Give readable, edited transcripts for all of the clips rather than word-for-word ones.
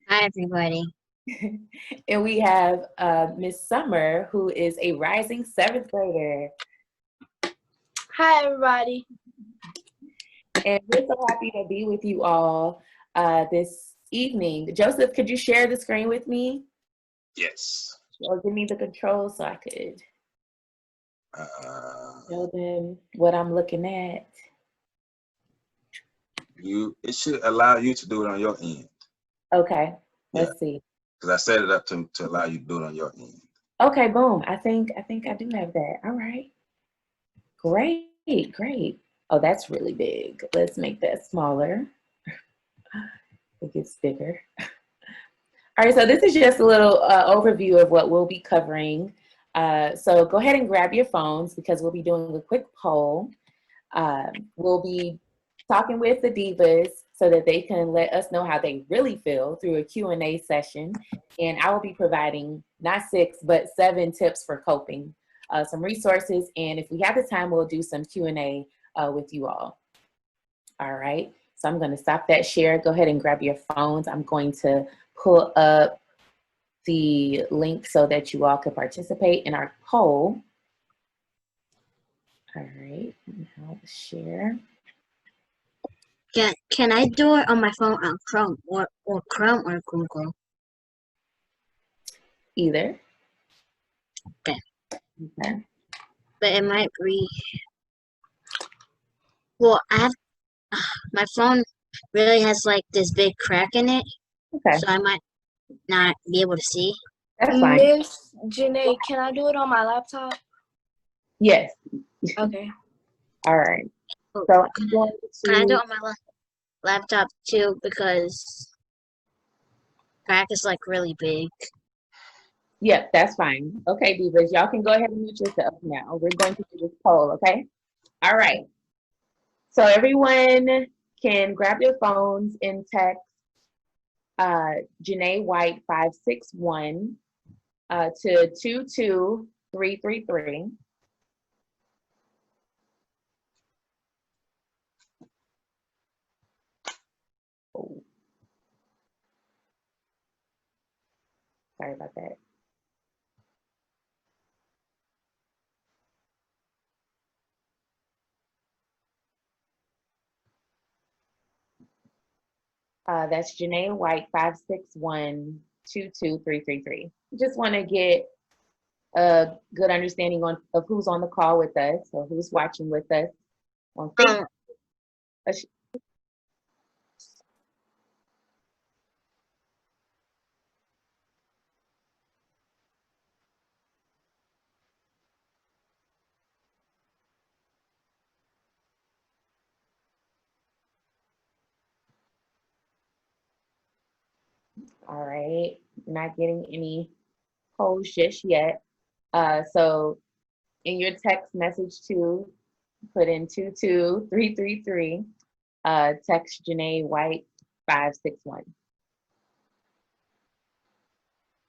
Hi, everybody. And we have Miss Summer, who is a rising seventh grader. Hi, everybody. And we're so happy to be with you all this evening. Joseph, could you share the screen with me? Yes. Or give me the controls so I could show them what I'm looking at. It should allow you to do it on your end. Okay, let's see. Because I set it up to allow you to do it on your end. Okay, boom. I think I do have that. All right. Great, great. Oh, that's really big. Let's make that smaller. It gets bigger. All right, so this is just a little overview of what we'll be covering. So go ahead and grab your phones because we'll be doing a quick poll. We'll be talking with the divas so that they can let us know how they really feel through a Q&A session. And I will be providing not 6, but 7 tips for coping, some resources. And if we have the time, we'll do some Q&A with you all. All right, so I'm gonna stop that share. Go ahead and grab your phones. I'm going to pull up the link so that you all can participate in our poll. All right, now share. Can I do it on my phone on Chrome or Chrome or Google? Either. Okay. Okay. But it might be. Well, I have my phone really has like this big crack in it, Okay. so I might not be able to see. That's fine. Miss Janay, can I do it on my laptop? Yes. Okay. All right. Oh, So I'm going can I do to. it on my laptop too because crack is like really big. Yep, that's fine. Okay, divas, y'all can go ahead and mute yourself now. We're going to do this poll, okay? All right. So everyone can grab their phones and text Janay White 561 to 22333. Oh. Sorry about that. That's Janay White 561-22333. Just want to get a good understanding of who's on the call with us or who's watching with us on Facebook. All right, not getting any polls just yet. So in your text message too, put in 22333, text Janay White 561.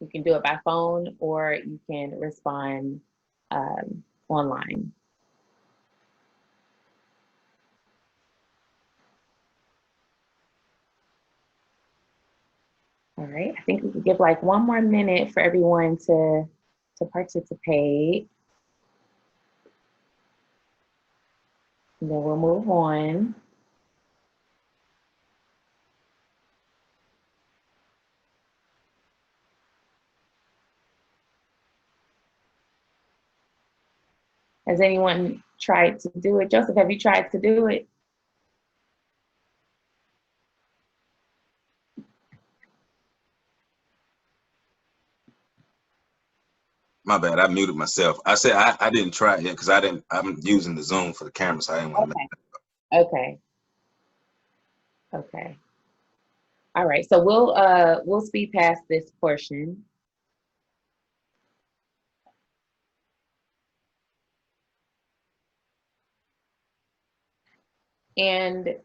You can do it by phone or you can respond online. All right, I think we could give like one more minute for everyone to participate. And then we'll move on. Has anyone tried to do it? Joseph, have you tried to do it? My bad. I muted myself. I said I didn't try it yet because I'm using the Zoom for the camera, so I didn't want to make that up. Okay. Okay. All right. So we'll speed past this portion. And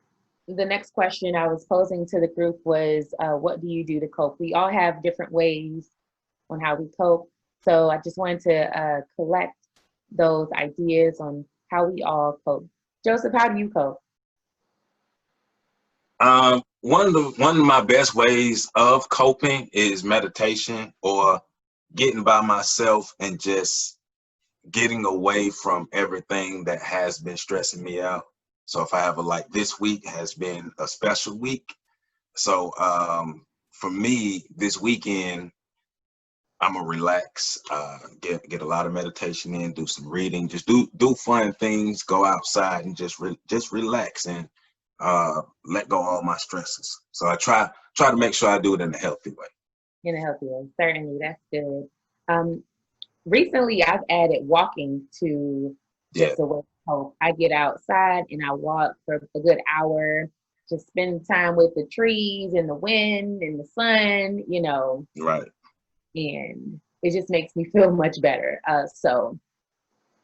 the next question I was posing to the group was, what do you do to cope? We all have different ways on how we cope. So I just wanted to collect those ideas on how we all cope. Joseph, how do you cope? one of my best ways of coping is meditation or getting by myself and just getting away from everything that has been stressing me out. So if I have like this week has been a special week. So for me, this weekend, I'm gonna relax, get a lot of meditation in, do some reading, just do fun things, go outside and just relax and let go of all my stresses. So I try to make sure I do it in a healthy way. In a healthy way. Certainly, that's good. Recently, I've added walking to Yeah, just a way to cope. I get outside and I walk for a good hour, just spend time with the trees and the wind and the sun, right. and it just makes me feel much better. So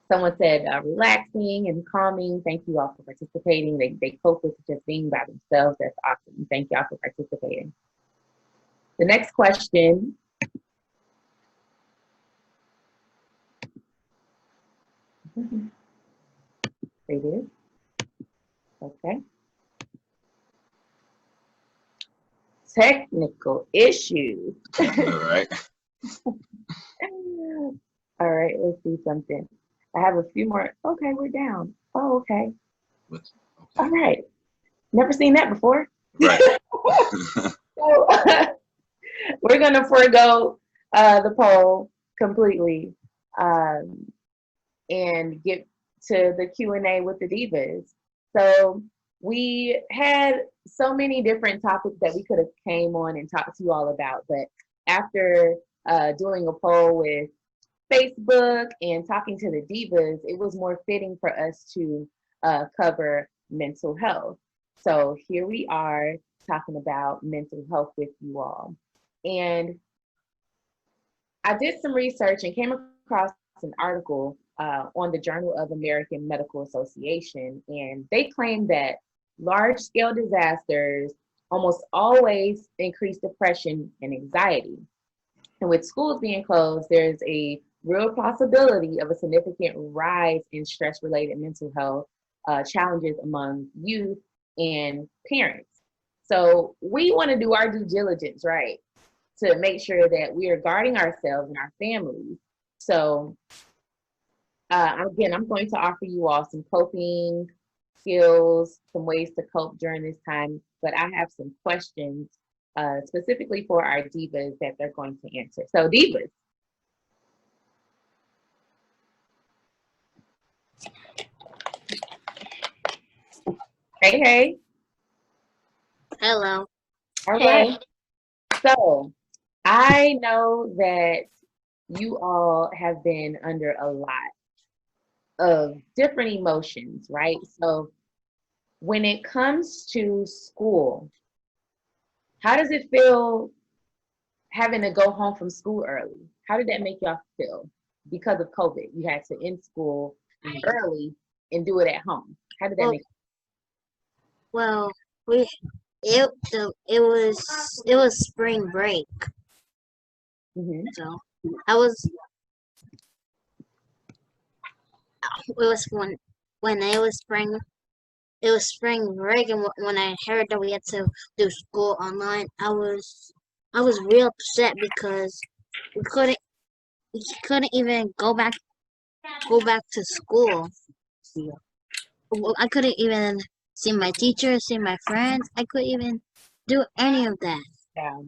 someone said relaxing and calming. Thank you all for participating. They cope with just being by themselves. That's awesome. Thank y'all for participating. The next question. They did. Okay. Technical issues. All right. All right, let's do something. I have a few more. Okay, we're down. Oh, okay. Okay. All right. Never seen that before. Right. So, we're going to forego the poll completely and get to the Q&A with the divas. So we had so many different topics that we could have came on and talked to you all about, but after doing a poll with Facebook and talking to the divas, it was more fitting for us to cover mental health. So here we are talking about mental health with you all. And I did some research and came across an article on the Journal of American Medical Association, and they claim that large-scale disasters almost always increase depression and anxiety. And with schools being closed, there's a real possibility of a significant rise in stress-related mental health challenges among youth and parents. So we want to do our due diligence, right, to make sure that we are guarding ourselves and our families. So again, I'm going to offer you all some coping skills, some ways to cope during this time, but I have some questions specifically for our divas that they're going to answer. So divas. Hey, hey. Hello. All Hey. right. So I know that you all have been under a lot of different emotions, right? So when it comes to school, how does it feel having to go home from school early? How did that make y'all feel? Because of COVID, you had to end school early and do it at home. How did that make Well, we it was spring break, you? so I was it was when it was spring break, and when I heard that we had to do school online, I was real upset because we couldn't even go back to school. Yeah. Well, I couldn't even see my teachers, see my friends. I couldn't even do any of that, Yeah.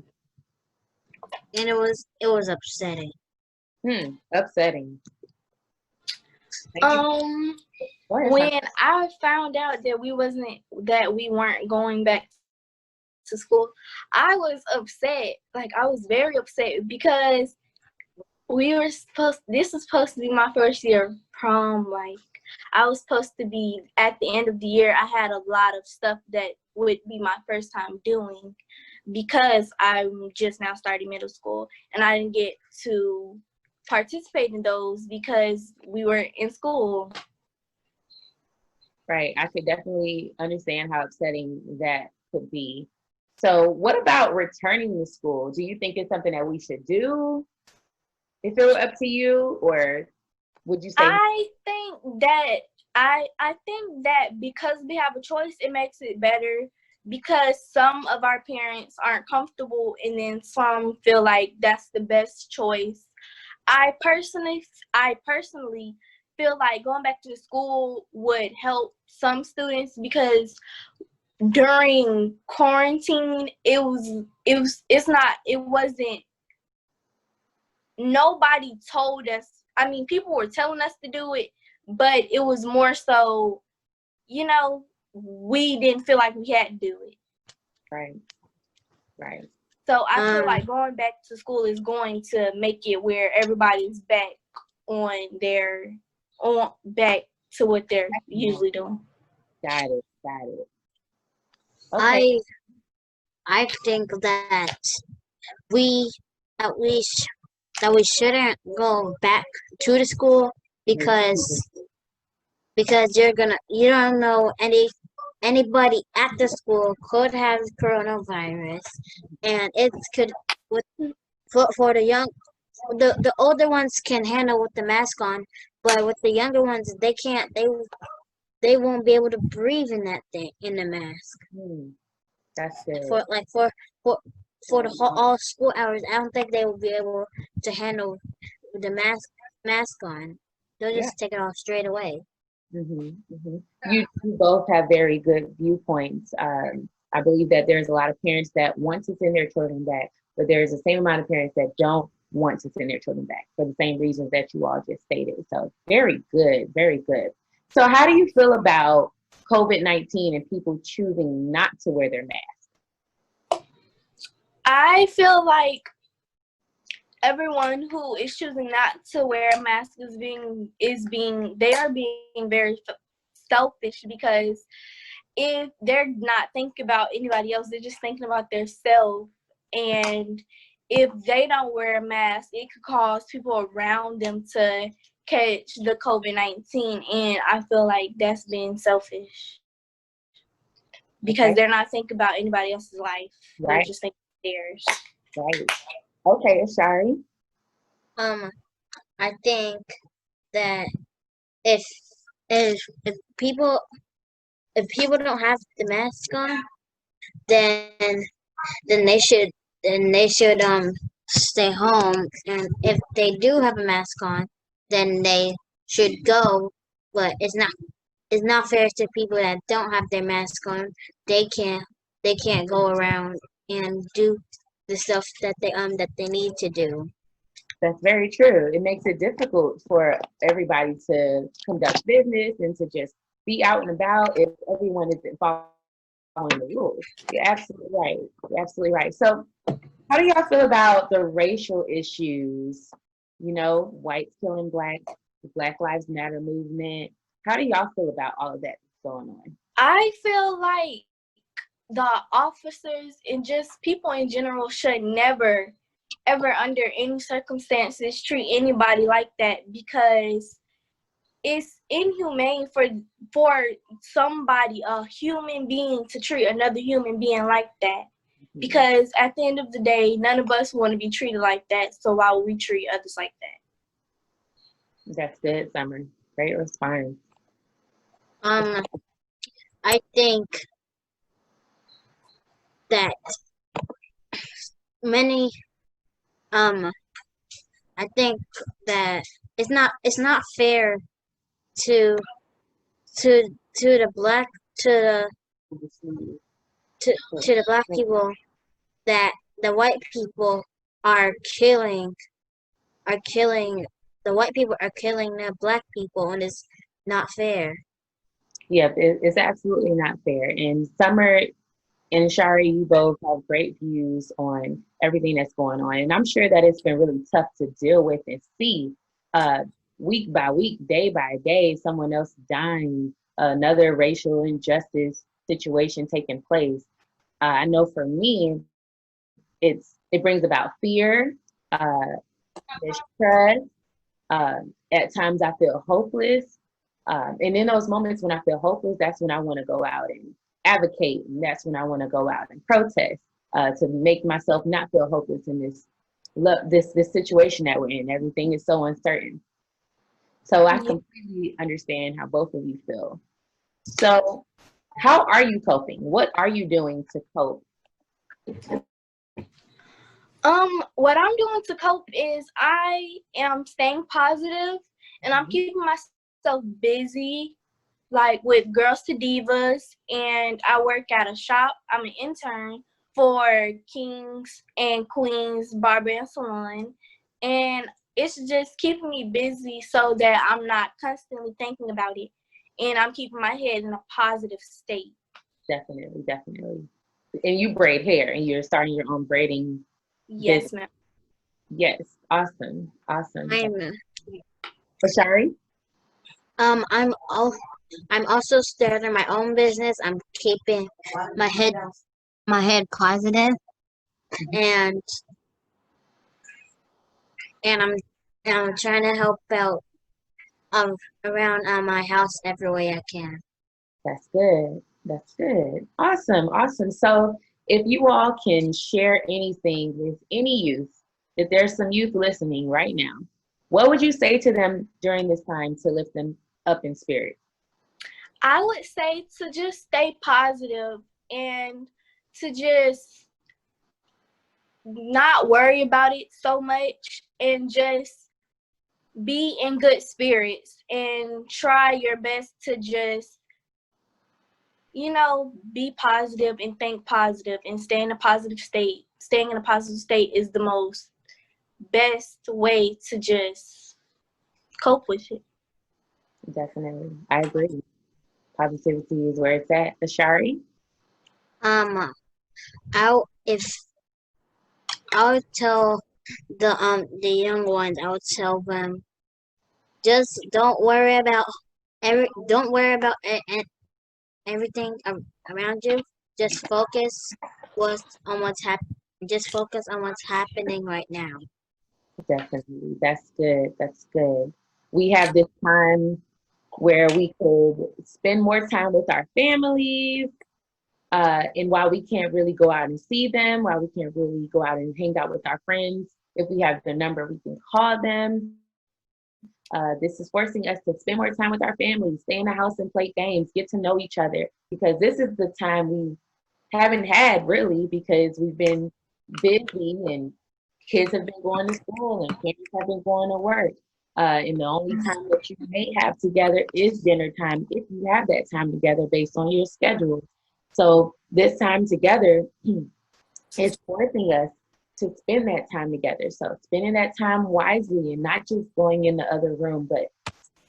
and it was upsetting. Upsetting. Um, Go ahead, when I found out that we weren't going back to school, I was upset. Like, I was very upset because this was supposed to be my first year of prom. Like, I was supposed to be at the end of the year. I had a lot of stuff that would be my first time doing because I'm just now starting middle school, and I didn't get to participate in those because we were in school. Right. I could definitely understand how upsetting that could be. So what about returning to school? Do you think it's something that we should do if it were up to you, or would you say I think that because we have a choice, it makes it better because some of our parents aren't comfortable and then some feel like that's the best choice. I personally feel like going back to school would help some students because during quarantine it wasn't, nobody told us. I mean, people were telling us to do it, but it was more so, we didn't feel like we had to do it. Right. So I feel like going back to school is going to make it where everybody's back back to what they're usually doing. Got it. Okay. I think that we that we sh- that we shouldn't go back to the school because you don't know anybody at the school could have coronavirus, and it could for the older ones can handle with the mask on, but with the younger ones they can't. They won't be able to breathe in that thing in the mask That's good. for the whole all school hours. I don't think they will be able to handle the mask on. They'll just take it off straight away. You both have very good viewpoints. I believe that there's a lot of parents that want to send their children back, but there's the same amount of parents that don't want to send their children back for the same reasons that you all just stated. So very good, very good. So how do you feel about COVID-19 and people choosing not to wear their mask? I feel like everyone who is choosing not to wear a mask they are being very selfish, because if they're not thinking about anybody else, they're just thinking about themselves. And if they don't wear a mask, it could cause people around them to catch the COVID-19, and I feel like that's being selfish because they're not thinking about anybody else's life. Right. They're just thinking theirs. Right. Okay, Ashari. I think that if people don't have the mask on, then they should stay home, and if they do have a mask on, then they should go. But it's not fair to people that don't have their mask on. They can't go around and do the stuff that they need to do. That's very true. It makes it difficult for everybody to conduct business and to just be out and about if everyone isn't following the rules. You're absolutely right. You're absolutely right. So how do y'all feel about the racial issues? Whites killing blacks, the Black Lives Matter movement. How do y'all feel about all of that that's going on? I feel like the officers and just people in general should never, ever under any circumstances treat anybody like that, because it's inhumane for somebody, a human being, to treat another human being like that. Because at the end of the day, none of us want to be treated like that, so why would we treat others like that? That's good, Summer. Great response. I think that many I think that it's not fair to the black to the black people that the white people are killing the white people are killing the black people, and it's not fair. Yep, it's absolutely not fair. And Summer and Shari, you both have great views on everything that's going on. And I'm sure that it's been really tough to deal with and see week by week, day by day, someone else dying, another racial injustice situation taking place. I know for me, it brings about fear, distress. At times I feel hopeless. And in those moments when I feel hopeless, that's when I want to go out and advocate. And that's when I want to go out and protest to make myself not feel hopeless in this situation that we're in. Everything is so uncertain. So I completely understand how both of you feel. So How are you coping? What are you doing to cope? What I'm doing to cope is I am staying positive and I'm keeping myself busy, like with Girls to Divas, and I work at a shop. I'm an intern for Kings and Queens Barber and Salon, and it's just keeping me busy so that I'm not constantly thinking about it, and I'm keeping my head in a positive state. Definitely, definitely. And you braid hair and you're starting your own braiding Yes, business. ma'am. Yes, awesome, awesome. I'm Ashari? I'm also starting my own business. I'm keeping my head positive, and and I'm trying to help out around my house every way I can. That's good. That's good. Awesome, awesome. So if you all can share anything with any youth, if there's some youth listening right now, what would you say to them during this time to lift them up in spirit? I would say to just stay positive and to just not worry about it so much and just be in good spirits and try your best to just, be positive and think positive and stay in a positive state. Staying in a positive state is the most best way to just cope with it. Definitely. I agree. Positivity is where it's at. Ashari? I if I would tell the young ones, I would tell them just don't worry about everything around you. Just focus what's happening. Just focus on what's happening right now. Definitely. That's good. That's good. We have this time where we could spend more time with our families. And while we can't really go out and see them, while we can't really go out and hang out with our friends, if we have their number, we can call them. This is forcing us to spend more time with our families, stay in the house and play games, get to know each other, because this is the time we haven't had really because we've been busy and kids have been going to school and parents have been going to work. And the only time that you may have together is dinner time if you have that time together based on your schedule. So this time together is forcing us to spend that time together. So spending that time wisely and not just going in the other room, but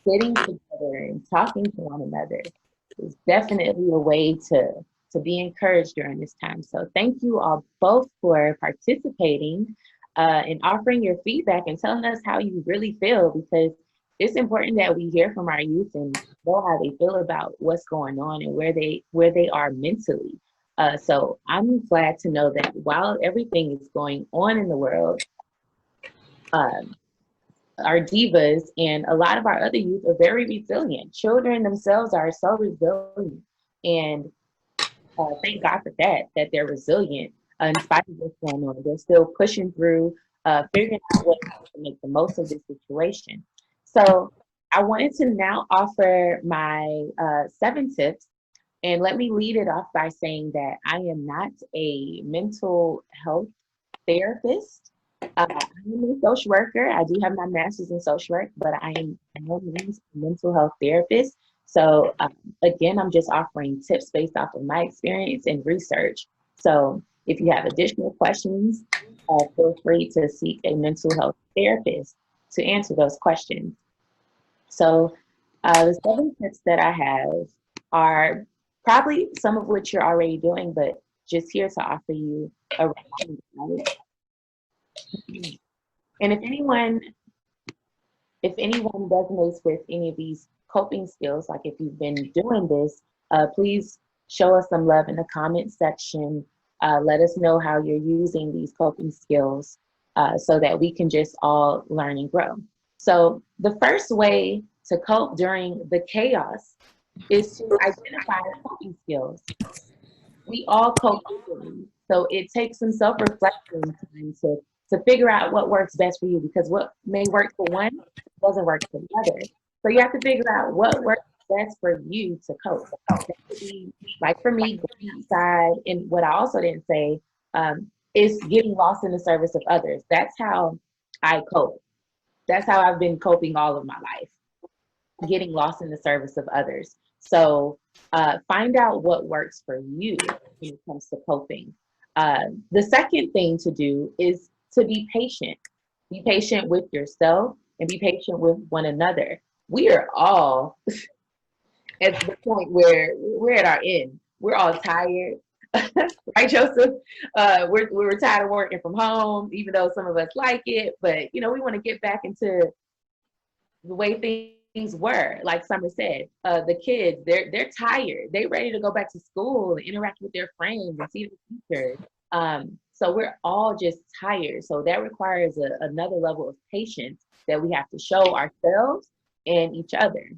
sitting together and talking to one another is definitely a way to be encouraged during this time. So thank you all both for participating and offering your feedback and telling us how you really feel, because it's important that we hear from our youth and know how they feel about what's going on and where they are mentally. So I'm glad to know that while everything is going on in the world, our divas and a lot of our other youth are very resilient. Children themselves are so resilient, and thank God for that they're resilient in spite of what's going on. They're still pushing through, figuring out ways to make the most of this situation. So I wanted to now offer my 7 tips, and let me lead it off by saying that I am not a mental health therapist. I'm a social worker. I do have my master's in social work, but I am no means a mental health therapist. So again, I'm just offering tips based off of my experience and research. So if you have additional questions, feel free to seek a mental health therapist to answer those questions. So the 7 tips that I have are probably some of which you're already doing, but just here to offer you a reminder, right? And if anyone resonates with any of these coping skills, like if you've been doing this, please show us some love in the comment section. Let us know how you're using these coping skills so that we can just all learn and grow. So the first way to cope during the chaos is to identify coping skills. We all cope differently, so it takes some self-reflection time to figure out what works best for you, because what may work for one doesn't work for the other. So you have to figure out what works best for you to cope? That could be, like for me, going outside, and what I also didn't say is getting lost in the service of others. That's how I cope. That's how I've been coping all of my life, getting lost in the service of others. So find out what works for you when it comes to coping. The second thing to do is to be patient. Be patient with yourself and be patient with one another. We are all at the point where we're at our end. We're all tired. Right, Joseph? We're tired of working from home, even though some of us like it. But, you know, we want to get back into the way things were. Like Summer said, the kids, they're tired. They're ready to go back to school and interact with their friends and see the teachers. So we're all just tired. So that requires another level of patience that we have to show ourselves and each other.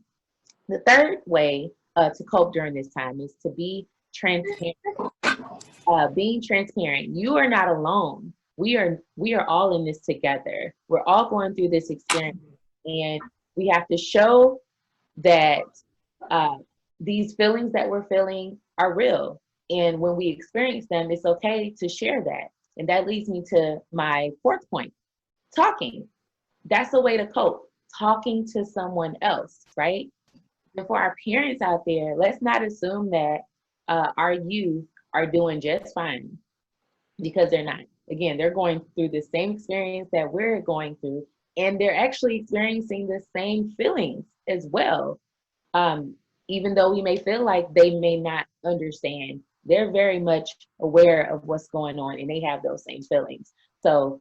The third way to cope during this time is to be transparent. Being transparent. You are not alone. We are all in this together. We're all going through this experience, and we have to show that these feelings that we're feeling are real. And when we experience them, it's okay to share that. And that leads me to my fourth point: talking. That's a way to cope. Talking to someone else, right? And for our parents out there, let's not assume that our youth are doing just fine, because they're not. Again, they're going through the same experience that we're going through, and they're actually experiencing the same feelings as well. Even though we may feel like they may not understand, they're very much aware of what's going on, and they have those same feelings. So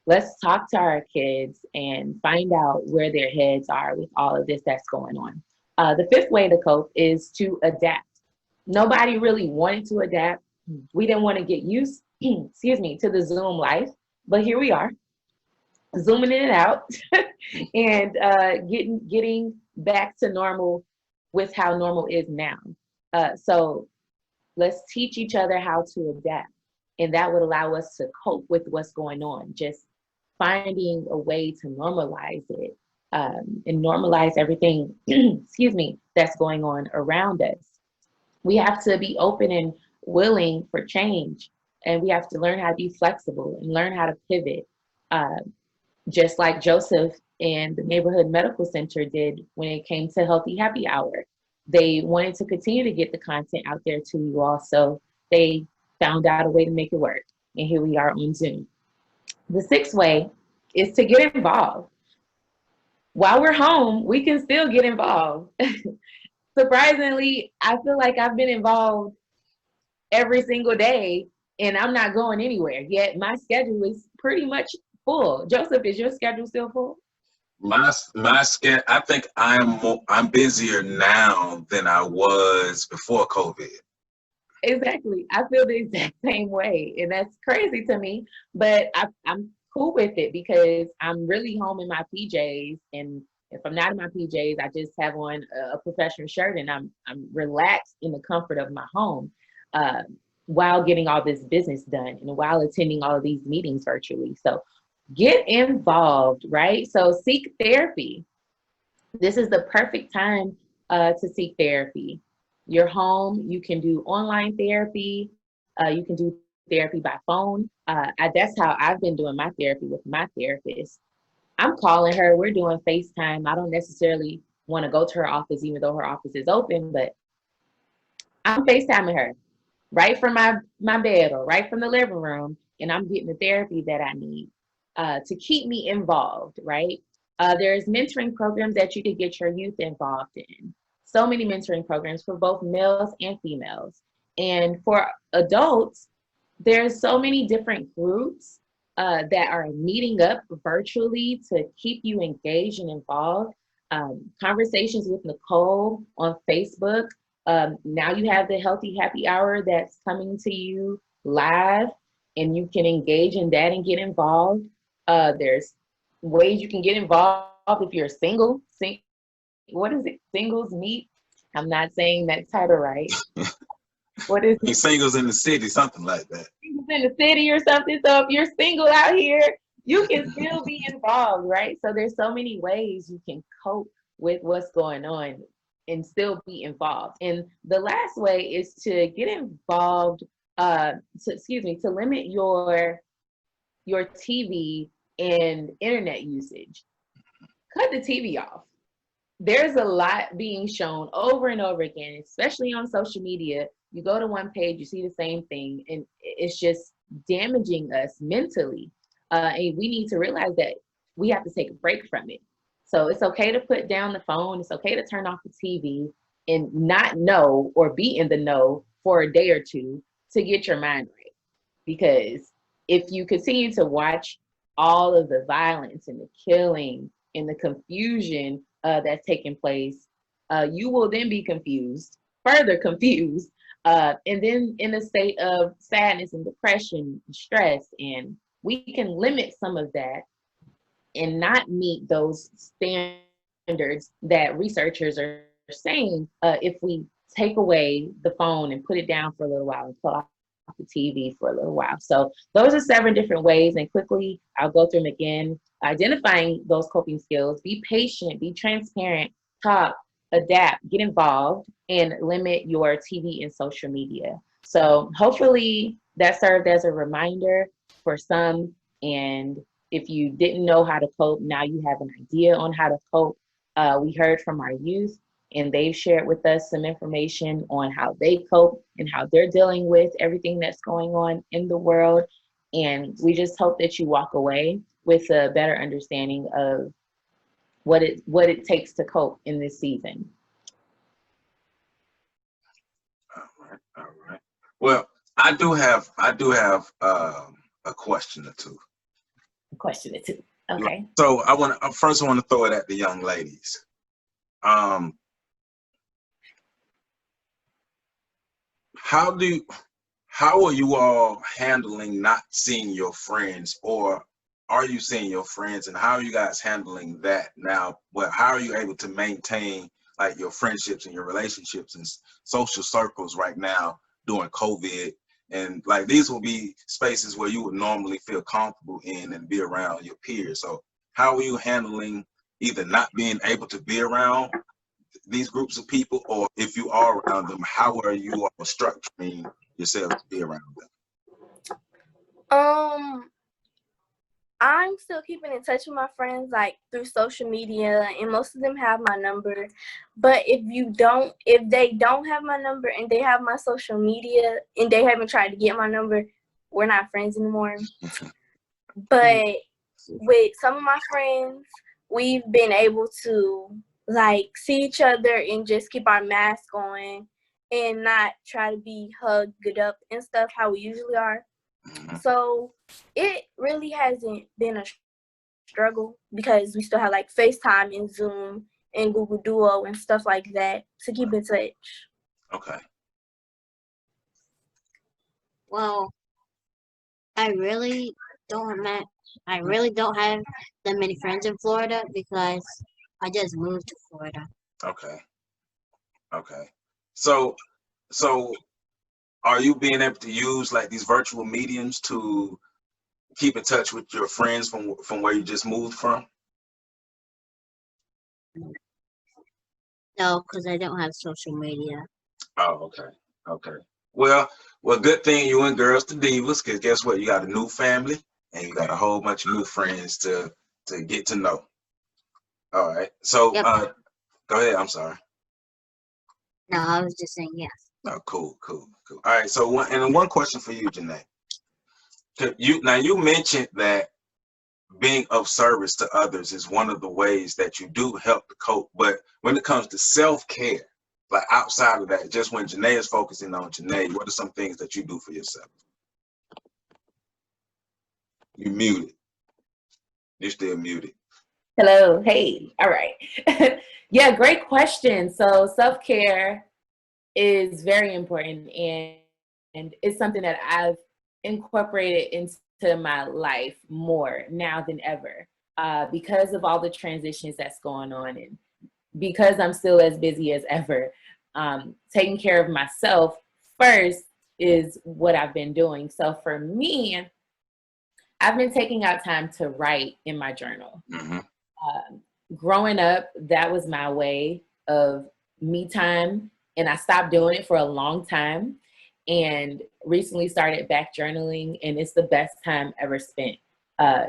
let's talk to our kids and find out where their heads are with all of this that's going on. The fifth way to cope is to adapt. Nobody really wanted to adapt. We didn't want to get used, excuse me, to the Zoom life, but here we are, zooming in and out, and getting back to normal with how normal is now. So let's teach each other how to adapt, and that would allow us to cope with what's going on. Just finding a way to normalize it, and normalize everything, excuse me, that's going on around us. We have to be open and willing for change, and we have to learn how to be flexible and learn how to pivot, just like Joseph and the neighborhood medical center did when it came to Healthy Happy Hour. They wanted to continue to get the content out there to you all, so they found out a way to make it work, and here we are on Zoom. The sixth way is to get involved. While we're home, we can still get involved. Surprisingly, I feel like I've been involved every single day, and I'm not going anywhere. Yet my schedule is pretty much full. Joseph, is your schedule still full? My schedule, I think I'm busier now than I was before COVID. Exactly. I feel the exact same way, and that's crazy to me. But I'm cool with it because I'm really home in my PJs, and if I'm not in my PJs, I just have on a professional shirt, and I'm relaxed in the comfort of my home, while getting all this business done and while attending all of these meetings virtually. So get involved, right? So seek therapy. This is the perfect time to seek therapy. You're home, you can do online therapy, you can do therapy by phone. That's how I've been doing my therapy with my therapist. I'm calling her, we're doing FaceTime. I don't necessarily want to go to her office, even though her office is open, but I'm FaceTiming her right from my bed or right from the living room, and I'm getting the therapy that I need to keep me involved, right? There's mentoring programs that you could get your youth involved in. So many mentoring programs for both males and females. And for adults, there's so many different groups that are meeting up virtually to keep you engaged and involved. Conversations with Nicole on Facebook. Now you have the Healthy Happy Hour that's coming to you live, and you can engage in that and get involved. There's ways you can get involved if you're single. What is it? Singles Meet? I'm not saying that title right. What is it? Singles in the City, something like that. Singles in the City or something. So if you're single out here, you can still be involved, right? So there's so many ways you can cope with what's going on. and still be involved. And the last way is to get involved, to limit your TV and internet usage. Cut the TV off. There's a lot being shown over and over again, especially on social media. You go to one page, you see the same thing, and it's just damaging us mentally. And we need to realize that we have to take a break from it. So it's okay to put down the phone. It's okay to turn off the TV and not know or be in the know for a day or two to get your mind right. Because if you continue to watch all of the violence and the killing and the confusion that's taking place, you will then be confused, further confused, and then in a state of sadness and depression and stress. And we can limit some of that and not meet those standards that researchers are saying if we take away the phone and put it down for a little while and pull off the TV for a little while. So those are 7 different ways, and quickly I'll go through them again. Identifying those coping skills: be patient, be transparent, talk, adapt, get involved, and limit your TV and social media. So hopefully that served as a reminder for some, and if you didn't know how to cope, now you have an idea on how to cope. We heard from our youth, and they've shared with us some information on how they cope and how they're dealing with everything that's going on in the world. And we just hope that you walk away with a better understanding of what it takes to cope in this season. All right. Well, I do have a question or two. Question or two. Okay. So I want to throw it at the young ladies. How are you all handling not seeing your friends, or are you seeing your friends, and how are you guys handling that now? Well, how are you able to maintain like your friendships and your relationships and social circles right now during COVID? And like, these will be spaces where you would normally feel comfortable in and be around your peers. So how are you handling either not being able to be around these groups of people, or if you are around them, how are you all structuring yourself to be around them? I'm still keeping in touch with my friends, like through social media, and most of them have my number. But if they don't have my number and they have my social media and they haven't tried to get my number, we're not friends anymore. But with some of my friends, we've been able to like see each other and just keep our mask on and not try to be hugged up and stuff how we usually are. So it really hasn't been a struggle because we still have like FaceTime and Zoom and Google Duo and stuff like that to keep in touch. Okay. Well, I really don't have that many friends in Florida because I just moved to Florida. Okay. So are you being able to use like these virtual mediums to keep in touch with your friends from where you just moved from? No, because I don't have social media. Oh, okay. Well, good thing you and Girls to Divas, because guess what? You got a new family and you got a whole bunch of new friends to get to know. All right. So Yep. Go ahead. I'm sorry. No, I was just saying yes. Oh, cool. All right. So one question for you, Janay. You mentioned that being of service to others is one of the ways that you do help to cope. But when it comes to self-care, like outside of that, just when Janay is focusing on Janay, what are some things that you do for yourself? You muted. You're still muted. Hello. Hey. All right. Yeah, great question. So self-care is very important, and it's something that I've incorporated into my life more now than ever because of all the transitions that's going on, and because I'm still as busy as ever. Taking care of myself first is what I've been doing. So for me, I've been taking out time to write in my journal. Mm-hmm. Growing up, that was my way of me time, and I stopped doing it for a long time, and recently started back journaling, and it's the best time ever spent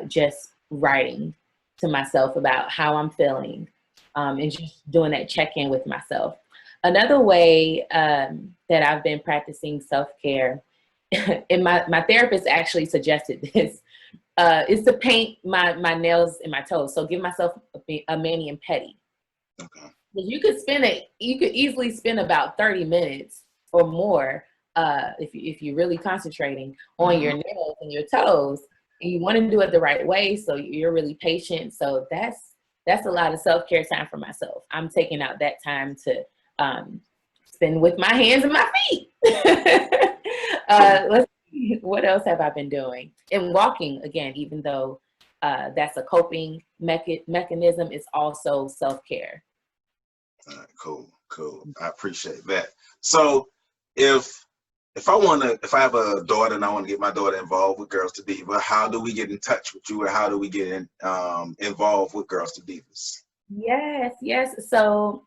just writing to myself about how I'm feeling, and just doing that check-in with myself. Another way that I've been practicing self-care, and my therapist actually suggested this, is to paint my nails and my toes. So give myself a mani and pedi. Okay. You could easily spend about 30 minutes or more if you're really concentrating on your nails and your toes, and you want to do it the right way, so you're really patient. So that's a lot of self-care time for myself. I'm taking out that time to spend with my hands and my feet. Let's see, what else have I been doing? And walking, again, even though that's a coping mechanism, it's also self-care. All right, cool. I appreciate that. So if I have a daughter and I want to get my daughter involved with Girls to Diva, how do we get in touch with you, or how do we get involved with Girls to Divas? Yes. So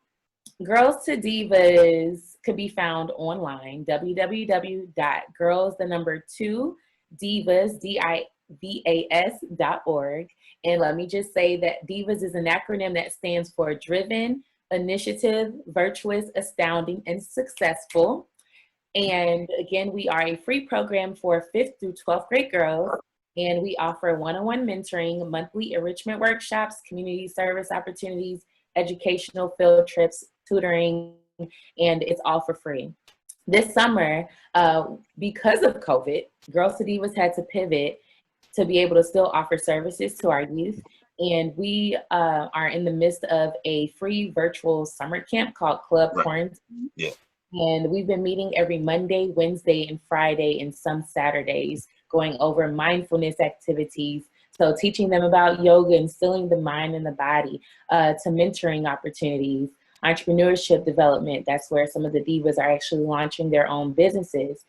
Girls to Divas could be found online, www.girls2divas.org. And let me just say that DIVAS is an acronym that stands for Driven, Initiative, Virtuous, Astounding, and Successful. And again, we are a free program for 5th through 12th grade girls. And we offer one-on-one mentoring, monthly enrichment workshops, community service opportunities, educational field trips, tutoring, and it's all for free. This summer, because of COVID, Girls to Divas had to pivot to be able to still offer services to our youth. And we are in the midst of a free virtual summer camp called Club Quarantine. Yeah. And we've been meeting every Monday, Wednesday, and Friday, and some Saturdays, going over mindfulness activities. So teaching them about yoga, instilling the mind and the body, to mentoring opportunities, entrepreneurship development. That's where some of the divas are actually launching their own businesses,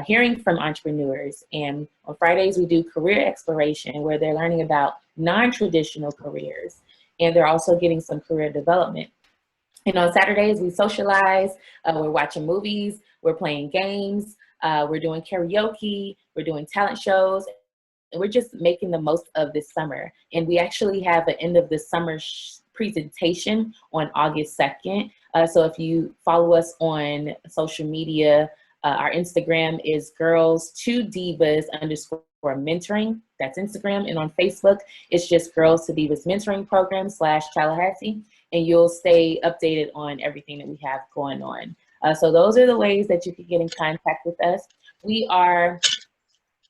hearing from entrepreneurs. And on Fridays, we do career exploration, where they're learning about non-traditional careers, and they're also getting some career development. And on Saturdays, we socialize, we're watching movies, we're playing games, we're doing karaoke, we're doing talent shows, and we're just making the most of this summer. And we actually have an end of the summer presentation on August 2nd. So if you follow us on social media, our Instagram is girls2divas_mentoring. That's Instagram. And on Facebook, it's just Girls to Divas Mentoring Program /Tallahassee. And you'll stay updated on everything that we have going on. So those are the ways that you can get in contact with us. We are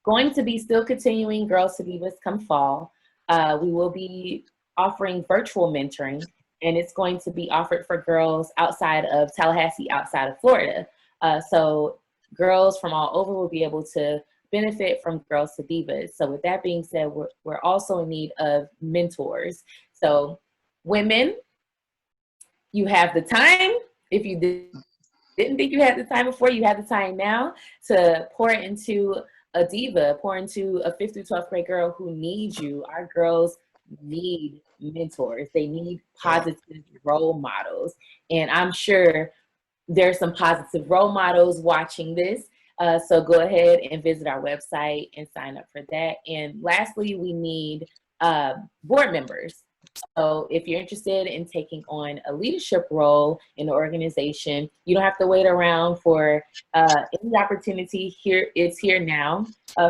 going to be still continuing Girls to Divas come fall. We will be offering virtual mentoring, and it's going to be offered for girls outside of Tallahassee, outside of Florida. So girls from all over will be able to benefit from Girls to Divas. So with that being said, we're also in need of mentors. So women, you have the time. If you didn't think you had the time before, you have the time now to pour into a diva, pour into a 5th through 12th grade girl who needs you. Our girls need mentors. They need positive role models. And I'm sure there's some positive role models watching this. So go ahead and visit our website and sign up for that. And lastly, we need board members. So if you're interested in taking on a leadership role in the organization, you don't have to wait around for any opportunity. Here, it's here now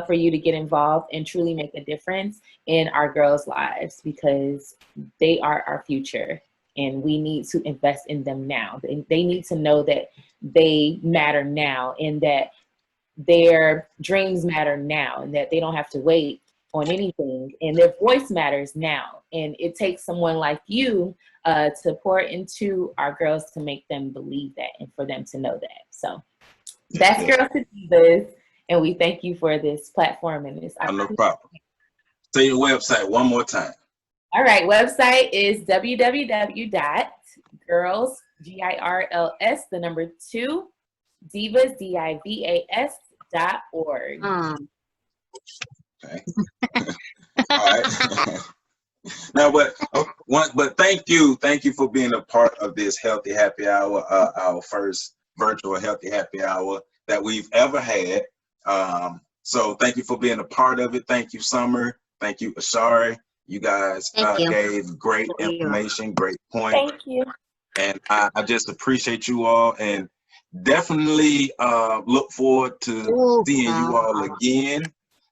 for you to get involved and truly make a difference in our girls' lives, because they are our future and we need to invest in them now. They need to know that they matter now, and that their dreams matter now, and that they don't have to wait on anything, and their voice matters now. And it takes someone like you to pour into our girls to make them believe that and for them to know that. So that's Girls to Divas, and we thank you for this platform and this opportunity. No problem. Say your website one more time. All right, website is www.girls, GIRLS, 2, divas, DIVAS.org. Okay. All right. No, but thank you for being a part of this healthy happy hour, our first virtual healthy happy hour that we've ever had. So thank you for being a part of it. Thank you, Summer. Thank you, Ashari. You guys Thank you. gave great You're welcome. information, great point, Thank you. and I just appreciate you all, and definitely look forward to seeing you all again,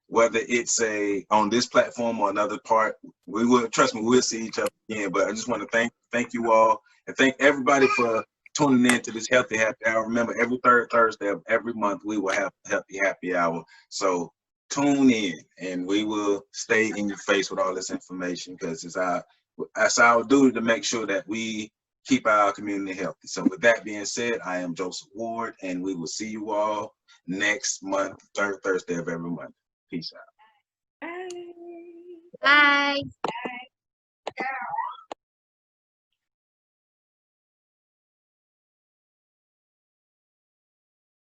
whether it's on this platform or another part. We will, trust me, we'll see each other again. But I just want to thank you all, and thank everybody for tuning in to this healthy happy hour. Remember, every third Thursday of every month we will have healthy happy hour. So tune in, and we will stay in your face with all this information, because it's our duty to make sure that we keep our community healthy. So with that being said, I am Joseph Ward, and we will see you all next month, third Thursday of every month. Peace out. Bye. Bye.